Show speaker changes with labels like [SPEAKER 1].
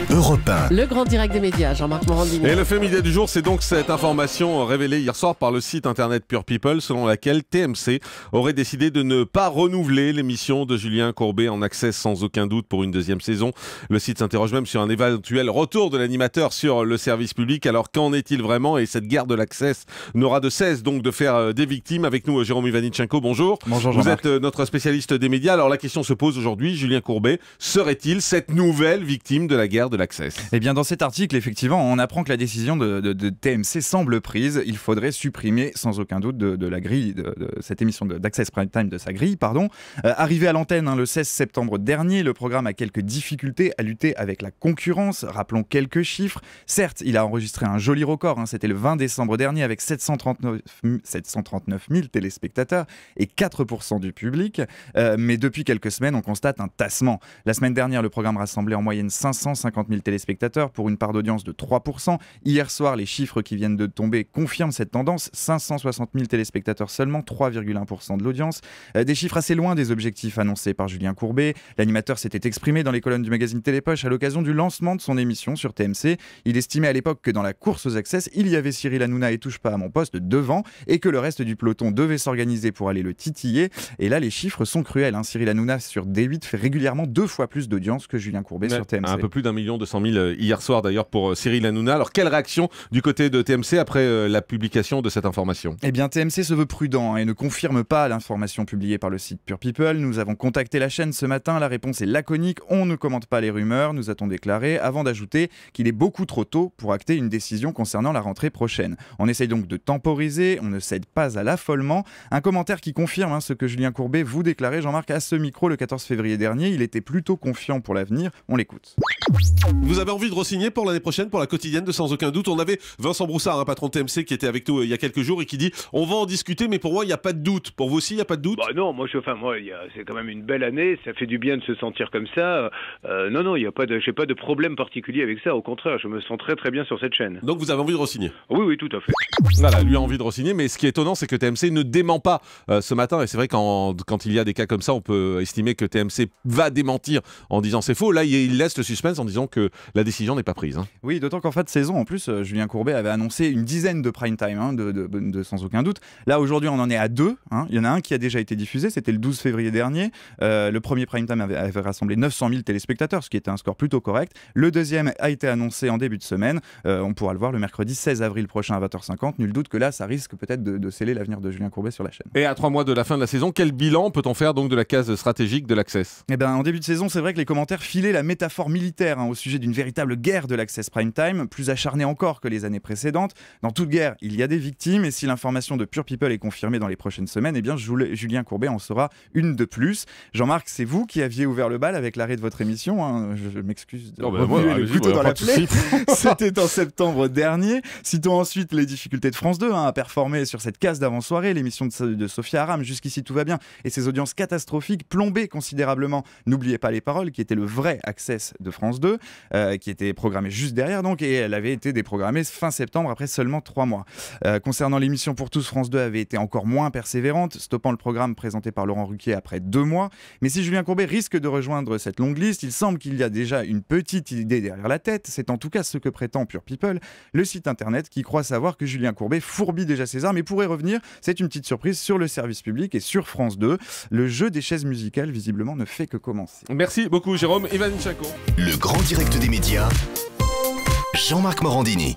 [SPEAKER 1] Europe 1.
[SPEAKER 2] Le grand direct des médias, Jean-Marc Morandini.
[SPEAKER 3] Et le fait média du jour, c'est donc cette information révélée hier soir par le site internet Pure People, selon laquelle TMC aurait décidé de ne pas renouveler l'émission de Julien Courbet en accès sans aucun doute pour une deuxième saison. Le site s'interroge même sur un éventuel retour de l'animateur sur le service public. Alors qu'en est-il vraiment? Et cette guerre de l'accès n'aura de cesse donc de faire des victimes. Avec nous, Jérôme Ivanichenko, bonjour.
[SPEAKER 4] Bonjour
[SPEAKER 3] Vous
[SPEAKER 4] Jean-Marc.
[SPEAKER 3] êtes notre spécialiste des médias. Alors la question se pose aujourd'hui, Julien Courbet serait-il cette nouvelle victime de la guerre de l'accès?
[SPEAKER 4] Eh bien, dans cet article, effectivement, on apprend que la décision de TMC semble prise. Il faudrait supprimer, sans aucun doute, de la grille de cette émission d'Access Prime Time, de sa grille, pardon. Arrivé à l'antenne le 16 septembre dernier, le programme a quelques difficultés à lutter avec la concurrence. Rappelons quelques chiffres. Certes, il a enregistré un joli record. C'était le 20 décembre dernier avec 739 000 téléspectateurs et 4% du public. Mais depuis quelques semaines, on constate un tassement. La semaine dernière, le programme rassemblait en moyenne 550 000 téléspectateurs pour une part d'audience de 3%. Hier soir, les chiffres qui viennent de tomber confirment cette tendance. 560 000 téléspectateurs seulement, 3,1% de l'audience. Des chiffres assez loin des objectifs annoncés par Julien Courbet. L'animateur s'était exprimé dans les colonnes du magazine Télépoche à l'occasion du lancement de son émission sur TMC. Il estimait à l'époque que dans la course aux access, il y avait Cyril Hanouna et Touche pas à mon poste devant et que le reste du peloton devait s'organiser pour aller le titiller. Et là, les chiffres sont cruels. Cyril Hanouna sur D8 fait régulièrement 2 fois plus d'audience que Julien Courbet sur TMC.
[SPEAKER 3] Un peu plus d'1 200 000 hier soir d'ailleurs pour Cyril Hanouna. Alors quelle réaction du côté de TMC après la publication de cette information?
[SPEAKER 4] Eh bien TMC se veut prudent et ne confirme pas l'information publiée par le site Pure People. Nous avons contacté la chaîne ce matin, la réponse est laconique, on ne commente pas les rumeurs, nous a-t-on déclaré, avant d'ajouter qu'il est beaucoup trop tôt pour acter une décision concernant la rentrée prochaine. On essaye donc de temporiser, on ne cède pas à l'affolement. Un commentaire qui confirme ce que Julien Courbet vous déclarait, Jean-Marc, à ce micro le 14 février dernier. Il était plutôt confiant pour l'avenir, on l'écoute.
[SPEAKER 5] Vous avez envie de re-signer pour l'année prochaine, pour la quotidienne de Sans Aucun Doute? On avait Vincent Broussard, un patron de TMC, qui était avec nous il y a quelques jours et qui dit on va en discuter, mais pour moi il n'y a pas de doute. Pour vous aussi il n'y a pas de doute?
[SPEAKER 6] Bah non, c'est quand même une belle année, ça fait du bien de se sentir comme ça. Non, j'ai pas de problème particulier avec ça. Au contraire, je me sens très très bien sur cette chaîne.
[SPEAKER 5] Donc vous avez envie de re-signer?
[SPEAKER 6] Oui, tout à fait.
[SPEAKER 3] Voilà, lui a envie de re-signer, mais ce qui est étonnant, c'est que TMC ne dément pas ce matin. Et c'est vrai quand il y a des cas comme ça, on peut estimer que TMC va démentir en disant c'est faux. Là, il laisse le suspense en disant que la décision n'est pas prise.
[SPEAKER 4] Oui, d'autant qu'en fin de saison, en plus, Julien Courbet avait annoncé une dizaine de prime time, de Sans Aucun Doute. Là, aujourd'hui, on en est à 2. Il y en a un qui a déjà été diffusé, c'était le 12 février dernier. Le premier prime time avait rassemblé 900 000 téléspectateurs, ce qui était un score plutôt correct. Le deuxième a été annoncé en début de semaine. On pourra le voir le mercredi 16 avril prochain à 20h50. Nul doute que là, ça risque peut-être de sceller l'avenir de Julien Courbet sur la chaîne.
[SPEAKER 3] Et à 3 mois de la fin de la saison, quel bilan peut-on faire donc de la case stratégique de l'Access?
[SPEAKER 4] Eh ben, en début de saison, c'est vrai que les commentaires filaient la métaphore militaire au sujet d'une véritable guerre de l'Access Prime Time, plus acharnée encore que les années précédentes. Dans toute guerre, il y a des victimes, et si l'information de Pure People est confirmée dans les prochaines semaines, eh bien Julien Courbet en sera une de plus. Jean-Marc, c'est vous qui aviez ouvert le bal avec l'arrêt de votre émission. Je m'excuse de remuer le couteau dans la plaie. C'était en septembre dernier. Citons ensuite les difficultés de France 2 à performer sur cette case d'avant-soirée, l'émission de Sophia Aram. Jusqu'ici, tout va bien. Et ses audiences catastrophiques plombaient considérablement. N'oubliez pas les paroles, qui était le vrai Access de France 2, qui était programmée juste derrière, donc, et elle avait été déprogrammée fin septembre après seulement 3 mois. Concernant l'émission Pour tous, France 2 avait été encore moins persévérante, stoppant le programme présenté par Laurent Ruquier après 2 mois. Mais si Julien Courbet risque de rejoindre cette longue liste, il semble qu'il y a déjà une petite idée derrière la tête. C'est en tout cas ce que prétend Pure People, le site internet qui croit savoir que Julien Courbet fourbit déjà ses armes et pourrait revenir. C'est une petite surprise sur le service public et sur France 2. Le jeu des chaises musicales, visiblement, ne fait que commencer.
[SPEAKER 3] Merci beaucoup, Jérôme Ivanichenko.
[SPEAKER 1] Le grand direct des médias, Jean-Marc Morandini.